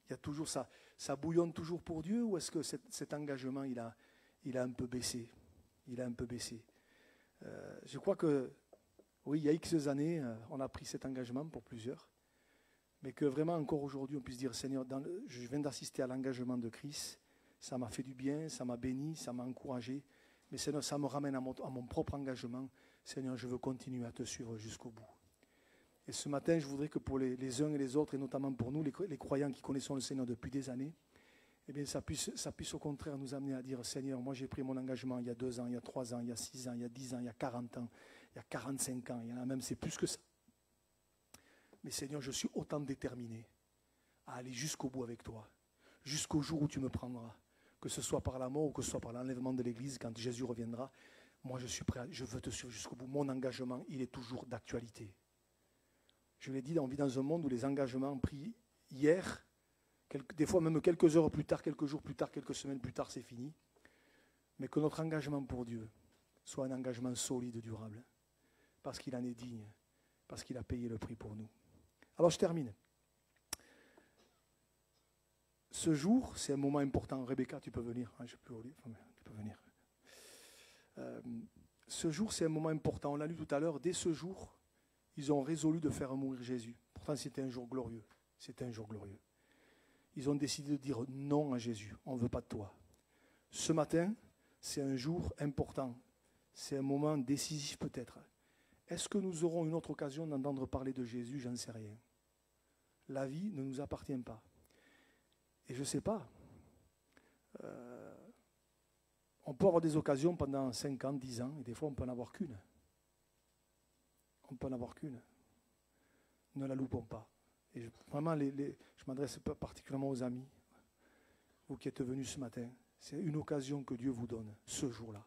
il y a toujours ça bouillonne toujours pour Dieu, ou est-ce que cet engagement, il a un peu baissé? Il a un peu baissé. Je crois que, oui, il y a X années, on a pris cet engagement pour plusieurs, mais que vraiment encore aujourd'hui, on puisse dire, Seigneur, je viens d'assister à l'engagement de Christ, ça m'a fait du bien, ça m'a béni, ça m'a encouragé, mais Seigneur, ça me ramène à mon propre engagement. Seigneur, je veux continuer à te suivre jusqu'au bout. Et ce matin, je voudrais que pour les uns et les autres, et notamment pour nous, les croyants qui connaissons le Seigneur depuis des années, eh bien, ça puisse au contraire nous amener à dire, Seigneur, moi j'ai pris mon engagement il y a 2 ans, il y a 3 ans, il y a 6 ans, il y a 10 ans, il y a 40 ans, il y a 45 ans, il y en a même, c'est plus que ça. Mais Seigneur, je suis autant déterminé à aller jusqu'au bout avec toi, jusqu'au jour où tu me prendras, que ce soit par la mort ou que ce soit par l'enlèvement de l'Église, quand Jésus reviendra. Moi, je suis prêt, je veux te suivre jusqu'au bout. Mon engagement, il est toujours d'actualité. Je l'ai dit, on vit dans un monde où les engagements pris hier, des fois même quelques heures plus tard, quelques jours plus tard, quelques semaines plus tard, c'est fini. Mais que notre engagement pour Dieu soit un engagement solide, durable, parce qu'il en est digne, parce qu'il a payé le prix pour nous. Alors je termine. Ce jour, c'est un moment important. Rebecca, tu peux venir. Tu peux venir. Ce jour, c'est un moment important. On l'a lu tout à l'heure. Dès ce jour, ils ont résolu de faire mourir Jésus. Pourtant, c'était un jour glorieux. C'était un jour glorieux. Ils ont décidé de dire non à Jésus. On ne veut pas de toi. Ce matin, c'est un jour important. C'est un moment décisif peut-être. Est-ce que nous aurons une autre occasion d'entendre parler de Jésus? J'en sais rien. La vie ne nous appartient pas. Et je ne sais pas. On peut avoir des occasions pendant 5 ans, 10 ans, et des fois on peut en avoir qu'une. On peut en avoir qu'une. Ne la loupons pas. Et vraiment, je m'adresse particulièrement aux amis, vous qui êtes venus ce matin. C'est une occasion que Dieu vous donne, ce jour-là.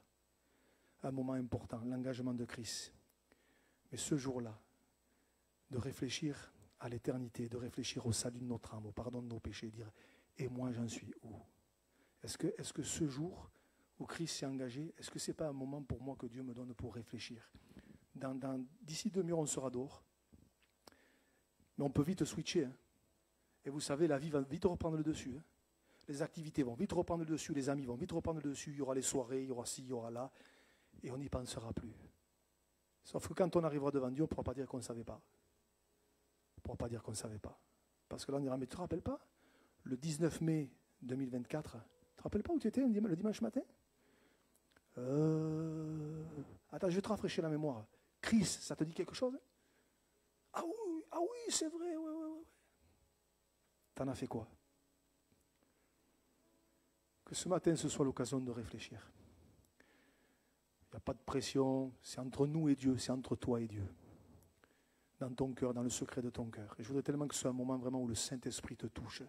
Un moment important, l'engagement de Christ. Mais ce jour-là, de réfléchir à l'éternité, de réfléchir au salut de notre âme, au pardon de nos péchés, dire « Et moi, j'en suis où ?» Est-ce que ce jour où Christ s'est engagé, est-ce que ce n'est pas un moment pour moi que Dieu me donne pour réfléchir? D'ici 2 murs, on sera dehors. Mais on peut vite switcher. Hein. Et vous savez, la vie va vite reprendre le dessus. Hein. Les activités vont vite reprendre le dessus, les amis vont vite reprendre le dessus, il y aura les soirées, il y aura ci, il y aura là, et on n'y pensera plus. Sauf que quand on arrivera devant Dieu, on ne pourra pas dire qu'on ne savait pas. On ne pourra pas dire qu'on ne savait pas. Parce que là, on dira, mais tu ne te rappelles pas, le 19 mai 2024, tu ne te rappelles pas où tu étais le dimanche matin? Attends, je vais te rafraîchir la mémoire. Chris, ça te dit quelque chose? Ah oui, c'est vrai, ouais. T'en as fait quoi? Que ce matin, ce soit l'occasion de réfléchir. Il n'y a pas de pression, c'est entre nous et Dieu, c'est entre toi et Dieu. Dans ton cœur, dans le secret de ton cœur. Et je voudrais tellement que ce soit un moment vraiment où le Saint-Esprit te touche, le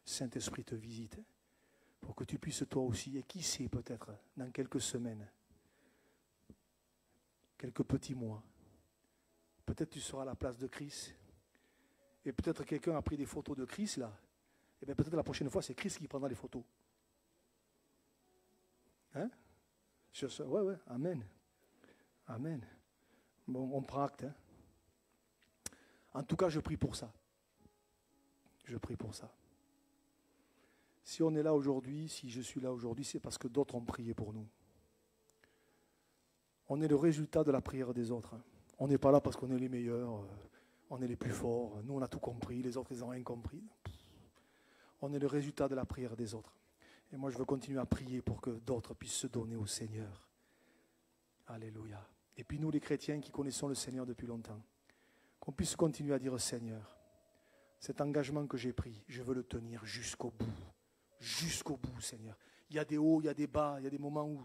Saint-Esprit te visite, pour que tu puisses toi aussi, et qui sait peut-être, dans quelques semaines, quelques petits mois, peut-être tu seras à la place de Christ, et peut-être quelqu'un a pris des photos de Christ là, et bien peut-être la prochaine fois c'est Christ qui prendra les photos. Hein? Ouais, amen. Amen. Bon, on prend acte. Hein? En tout cas, je prie pour ça. Je prie pour ça. Si on est là aujourd'hui, si je suis là aujourd'hui, c'est parce que d'autres ont prié pour nous. On est le résultat de la prière des autres. Hein. On n'est pas là parce qu'on est les meilleurs, on est les plus forts. Nous, on a tout compris, les autres, ils n'ont rien compris. On est le résultat de la prière des autres. Et moi, je veux continuer à prier pour que d'autres puissent se donner au Seigneur. Alléluia. Et puis nous, les chrétiens qui connaissons le Seigneur depuis longtemps, qu'on puisse continuer à dire, Seigneur, cet engagement que j'ai pris, je veux le tenir jusqu'au bout. Jusqu'au bout, Seigneur. Il y a des hauts, il y a des bas, il y a des moments où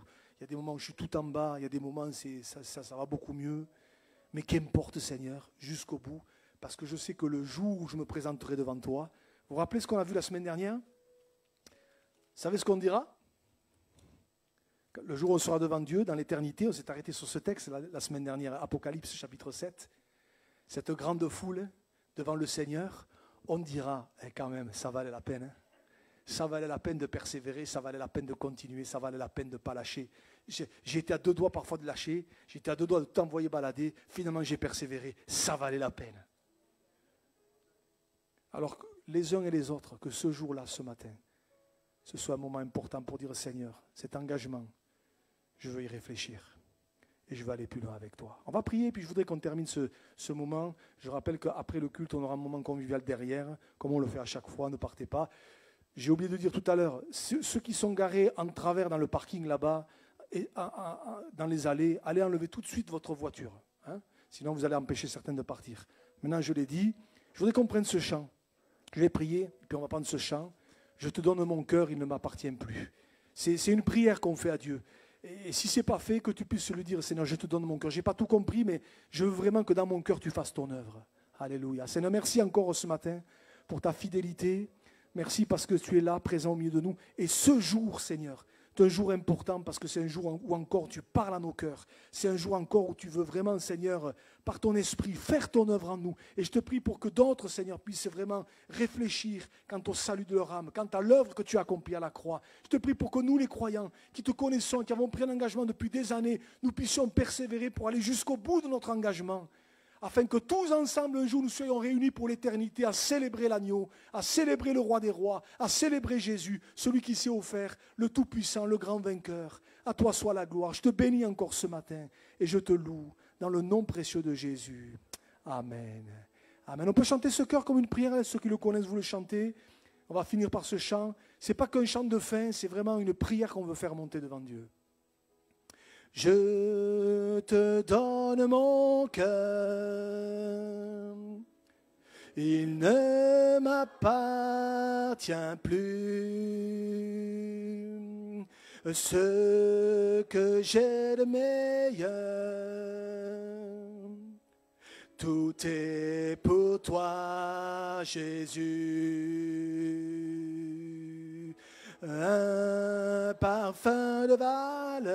je suis tout en bas, il y a des moments où ça va beaucoup mieux. Mais qu'importe, Seigneur, jusqu'au bout, parce que je sais que le jour où je me présenterai devant toi, vous vous rappelez ce qu'on a vu la semaine dernière? Vous savez ce qu'on dira? Le jour où on sera devant Dieu, dans l'éternité, on s'est arrêté sur ce texte la semaine dernière, Apocalypse chapitre 7, cette grande foule devant le Seigneur, on dira, quand même, ça valait la peine. Hein? Ça valait la peine de persévérer, ça valait la peine de continuer, ça valait la peine de ne pas lâcher. J'ai été à 2 doigts parfois de lâcher, j'étais à 2 doigts de t'envoyer balader, finalement j'ai persévéré, ça valait la peine. Alors les uns et les autres, que ce jour-là, ce matin, ce soit un moment important pour dire Seigneur, cet engagement, je veux y réfléchir et je vais aller plus loin avec toi. On va prier, puis je voudrais qu'on termine ce moment. Je rappelle qu'après le culte, on aura un moment convivial derrière, comme on le fait à chaque fois, ne partez pas. J'ai oublié de dire tout à l'heure, ceux qui sont garés en travers dans le parking là-bas, et dans les allées, allez enlever tout de suite votre voiture. Hein, sinon, vous allez empêcher certains de partir. Maintenant, je l'ai dit, je voudrais qu'on prenne ce chant. Je vais prier, puis on va prendre ce chant. Je te donne mon cœur, il ne m'appartient plus. C'est une prière qu'on fait à Dieu. Et si ce n'est pas fait, que tu puisses lui dire, Seigneur, je te donne mon cœur. Je n'ai pas tout compris, mais je veux vraiment que dans mon cœur, tu fasses ton œuvre. Alléluia. Seigneur, merci encore ce matin pour ta fidélité. Merci parce que tu es là, présent au milieu de nous. Et ce jour, Seigneur, c'est un jour important parce que c'est un jour où encore tu parles à nos cœurs. C'est un jour encore où tu veux vraiment, Seigneur, par ton esprit, faire ton œuvre en nous. Et je te prie pour que d'autres, Seigneur, puissent vraiment réfléchir quant au salut de leur âme, quant à l'œuvre que tu as accomplie à la croix. Je te prie pour que nous, les croyants, qui te connaissons, qui avons pris un engagement depuis des années, nous puissions persévérer pour aller jusqu'au bout de notre engagement. Afin que tous ensemble, un jour, nous soyons réunis pour l'éternité à célébrer l'agneau, à célébrer le roi des rois, à célébrer Jésus, celui qui s'est offert, le Tout-Puissant, le grand vainqueur. À toi soit la gloire. Je te bénis encore ce matin et je te loue dans le nom précieux de Jésus. Amen. Amen. On peut chanter ce chœur comme une prière, ceux qui le connaissent, vous le chantez. On va finir par ce chant. Ce n'est pas qu'un chant de fin, c'est vraiment une prière qu'on veut faire monter devant Dieu. Je te donne mon cœur, il ne m'appartient plus. ce que j'ai de meilleur. Tout est pour toi, Jésus. Un parfum de valeur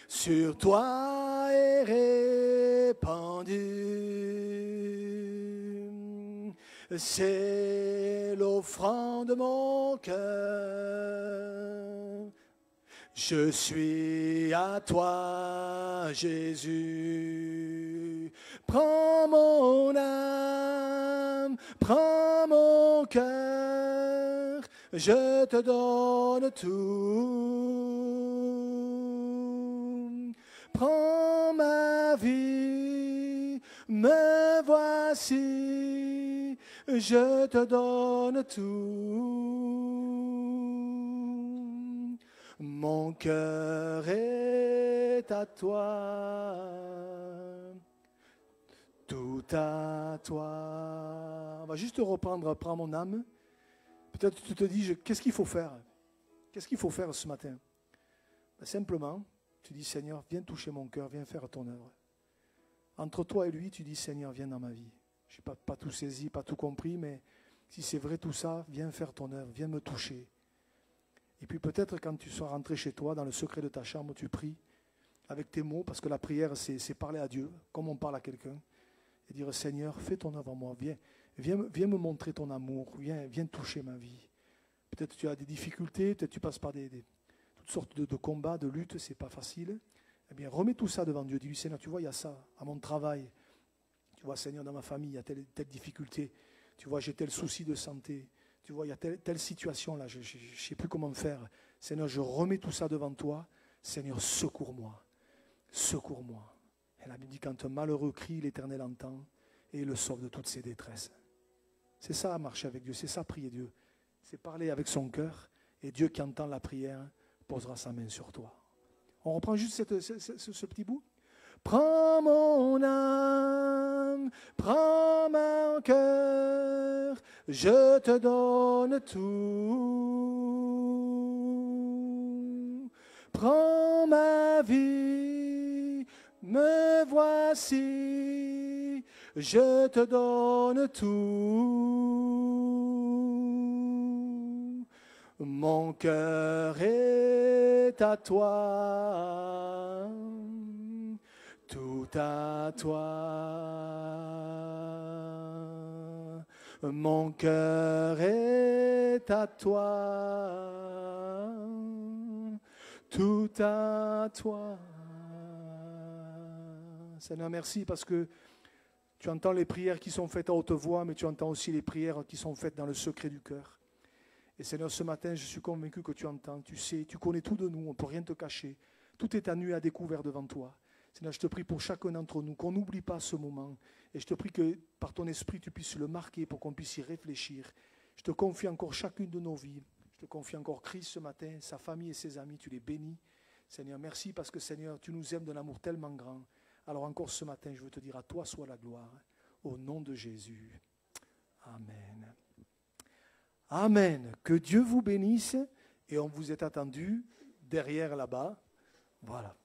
sur toi est répandu. C'est l'offrande de mon cœur. Je suis à toi, Jésus. Prends mon âme, prends mon cœur, je te donne tout. Prends ma vie, me voici, je te donne tout. Mon cœur est à toi, tout à toi. On va juste reprendre, prends mon âme. Peut-être tu te dis, qu'est-ce qu'il faut faire? Qu'est-ce qu'il faut faire ce matin? Ben, simplement, tu dis, Seigneur, viens toucher mon cœur, viens faire ton œuvre. Entre toi et lui, tu dis, Seigneur, viens dans ma vie. Je n'ai pas tout saisi, pas tout compris, mais si c'est vrai tout ça, viens faire ton œuvre, viens me toucher. Et puis peut-être quand tu seras rentré chez toi, dans le secret de ta chambre, tu pries avec tes mots, parce que la prière, c'est parler à Dieu, comme on parle à quelqu'un, et dire, Seigneur, fais ton œuvre en moi, viens me montrer ton amour, viens toucher ma vie. Peut-être tu as des difficultés, peut-être tu passes par toutes sortes de combats, de luttes, c'est pas facile. Eh bien, remets tout ça devant Dieu, dis-lui, Seigneur, tu vois, il y a ça, à mon travail, tu vois, Seigneur, dans ma famille, il y a telle difficulté, tu vois, j'ai tel souci de santé, tu vois, il y a telle situation là, je ne sais plus comment faire. Seigneur, je remets tout ça devant toi. Seigneur, secours-moi. Secours-moi. Et la Bible dit, quand un malheureux crie, l'Éternel entend et il le sauve de toutes ses détresses. C'est ça, marcher avec Dieu, c'est ça, prier Dieu. C'est parler avec son cœur et Dieu qui entend la prière posera sa main sur toi. On reprend juste ce petit bout. Prends mon âme, prends mon cœur, je te donne tout. Prends ma vie, me voici, je te donne tout. Mon cœur est à toi. Tout à toi, mon cœur est à toi, tout à toi. Seigneur, merci parce que tu entends les prières qui sont faites à haute voix, mais tu entends aussi les prières qui sont faites dans le secret du cœur. Et Seigneur, ce matin, je suis convaincu que tu entends, tu sais, tu connais tout de nous, on ne peut rien te cacher. Tout est à nu et à découvert devant toi. Seigneur, je te prie pour chacun d'entre nous, qu'on n'oublie pas ce moment. Et je te prie que par ton esprit, tu puisses le marquer pour qu'on puisse y réfléchir. Je te confie encore chacune de nos vies. Je te confie encore Christ ce matin, sa famille et ses amis, tu les bénis. Seigneur, merci parce que Seigneur, tu nous aimes d'un amour tellement grand. Alors encore ce matin, je veux te dire à toi soit la gloire. Au nom de Jésus. Amen. Amen. Que Dieu vous bénisse et on vous est attendu derrière là-bas. Voilà.